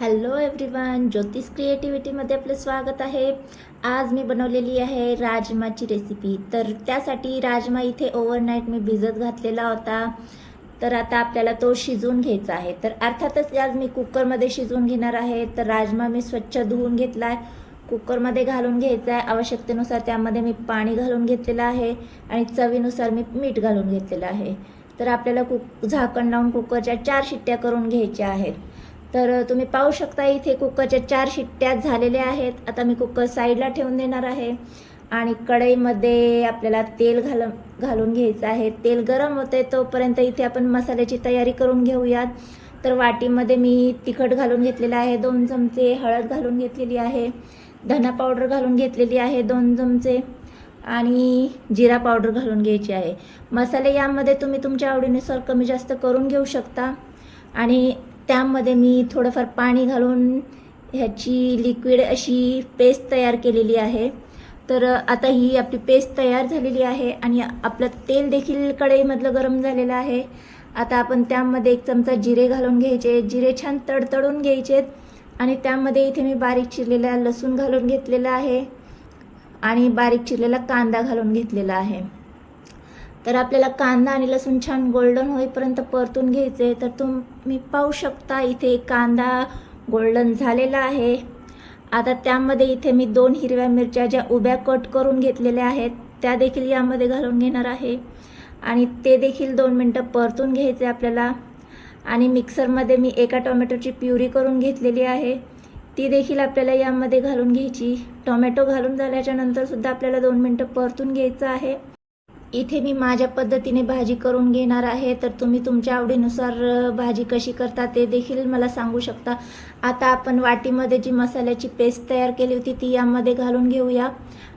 Hello everyone, ज्योतिष क्रिएटिव्हिटीमध्ये आपलं स्वागत आहे। आज मी बनवलेली आहे राजमाची रेसिपी। तर त्यासाठी राजमा इथे ओव्हरनाईट मी भिजत घातलेला होता। तर आता आपल्याला तो शिजवून घ्यायचा आहे। तर अर्थातच आज मी कुकरमध्ये शिजवून घेणार आहे। तर राजमा मी स्वच्छ धुवून घेतला आहे, कुकरमध्ये घालून घ्यायचा आहे। आवश्यकतेनुसार त्यामध्ये मी पाणी घालून घेतलेलं आहे आणि चवीनुसार मी मीठ घालून घेतलेलं आहे। तर आपल्याला झाकण लावून कुकरच्या 4 शिट्ट्या करून घ्यायच्या आहेत। तर तुम्ही पाहू शकता इथे कुकरच्या 4 शिट्ट्या झालेल्या आहेत। आता मी कुकर साईडला ठेवून देणार आहे आणि कढईमध्ये आपल्याला तेल घालून घ्यायचं आहे। तेल गरम होते तोपर्यंत इथे आपण मसाल्याची तयारी करून घेऊयात। तर वाटीमध्ये मी तिखट घालून घेतलेलं आहे 2 चमचे, हळद घालून घेतलेली आहे, धना पावडर घालून घेतलेली आहे 2 चमचे आणि जिरा पावडर घालून घ्यायची आहे। मसाले यामध्ये तुम्ही तुमच्या आवडीनुसार कमी जास्त करून घेऊ शकता आणि त्यामध्ये मी थोडंफार पाणी घालून ह्याची लिक्विड अशी पेस्ट तयार केलेली आहे। तर आता ही आपली पेस्ट तयार झालेली आहे आणि आपलं तेल देखील कढईमधलं गरम झालेलं आहे। आता आपण त्यामध्ये 1 चमचा जिरे घालून घ्यायचे। जिरे छान तडतडून घ्यायचे आणि त्यामध्ये इथे मी बारीक चिरलेला लसूण घालून घेतलेला आहे आणि बारीक चिरलेला कांदा घालून घेतलेला आहे। तर आपल्याला कांदा आणि लसूण छान गोल्डन होईपर्यंत परतून घ्यायचे। तर तुम्ही पाहू शकता इथे कांदा गोल्डन झालेला आहे। आता त्यामध्ये इथे मी 2 हिरव्या मिरच्या ज्या उभ्या कट करून घेतलेल्या आहेत त्या देखील यामध्ये घालून घेणार आहे आणि ते देखील 2 मिनटं परतून घ्यायचे आपल्याला। आणि मिक्सरमध्ये मी एका टोमॅटोची प्युरी करून घेतलेली आहे, ती देखील आपल्याला यामध्ये घालून घ्यायची। टोमॅटो घालून झाल्याच्या नंतर सुद्धा आपल्याला 2 मिनटं परतून घ्यायचं आहे। इथे मी माझ्या पद्धतीने भाजी करून घेणार आहे। तर तुम्ही तुमच्या आवडीनुसार भाजी कशी करता ते देखील मला सांगू शकता। आता आपण वाटीमध्ये जी मसाल्याची पेस्ट तयार केली होती ती यामध्ये घालून घेऊया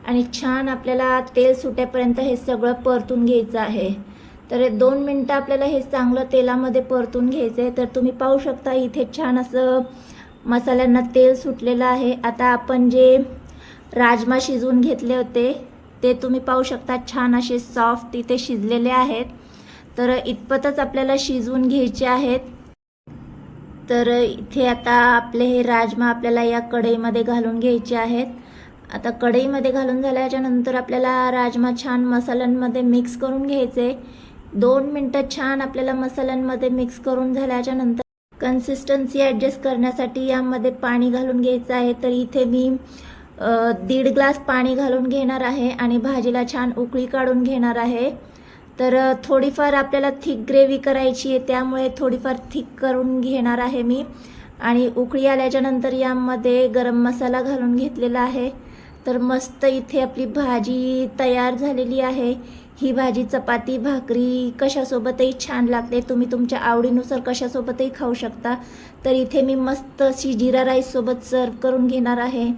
आणि छान आपल्याला तेल सुटेपर्यंत हे सगळं परतून घ्यायचं आहे। तर 2 मिनटं आपल्याला हे चांगलं तेलामध्ये परतून घ्यायचं आहे। तर तुम्ही पाहू शकता इथे छान असं मसाल्यांना तेल सुटलेलं आहे। आता आपण जे राजमा शिजवून घेतले होते ते तुम्ही पाहू शकता छान असे सॉफ्ट इथे शिजलेले आहेत। तर इतपतच आपल्याला शिजवून घ्यायचे आहेत। तर इथे आता आपले हे राजमा आपल्याला या कढईमध्ये घालून घ्यायचे आहेत। आता कढईमध्ये घालून झाल्याच्या नंतर आपल्याला राजमा छान मसाल्यांमध्ये मिक्स करून घ्यायचे। 2 मिनटं छान आपल्याला मसाल्यांमध्ये मिक्स करून झाल्याच्या नंतर कन्सिस्टन्सी ॲडजस्ट करण्यासाठी यामध्ये पाणी घालून घ्यायचं आहे। तर इथे मी 1.5 ग्लास पाणी घालून घेणार आहे आणि भाजीला छान उकळी काढून घेणार आहे। तर थोडीफार आपल्याला थिक ग्रेव्ही करायची आहे त्यामुळे थोडीफार थिक करून घेणार आहे मी। आणि उकळी आल्याच्या नंतर यामध्ये गरम मसाला घालून घेतलेला आहे। तर मस्त इथे आपली भाजी तयार झालेली आहे। ही भाजी चपाती भाकरी कशासोबतही छान लागते, तुम्ही तुमच्या आवडीनुसार कशासोबतही खाऊ शकता। तर इथे मी मस्त अशी जीरा राईस सोबत सर्व करून घेणार आहे।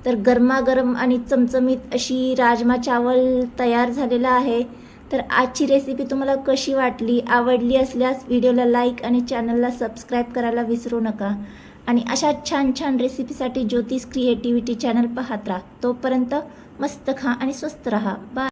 तर गरमागरम आणि चमचमीत अशी राजमा चावल तयार झालेला आहे। तर आजची रेसिपी तुम्हाला कशी वाटली, आवडली असल्यास व्हिडिओला लाईक आणि चॅनलला सबस्क्राईब करायला विसरू नका आणि अशा छान छान रेसिपीसाठी ज्योतिष क्रिएटिव्हिटी चॅनल पाहत राहा। तोपर्यंत मस्त खा आणि स्वस्त राहा। बाय।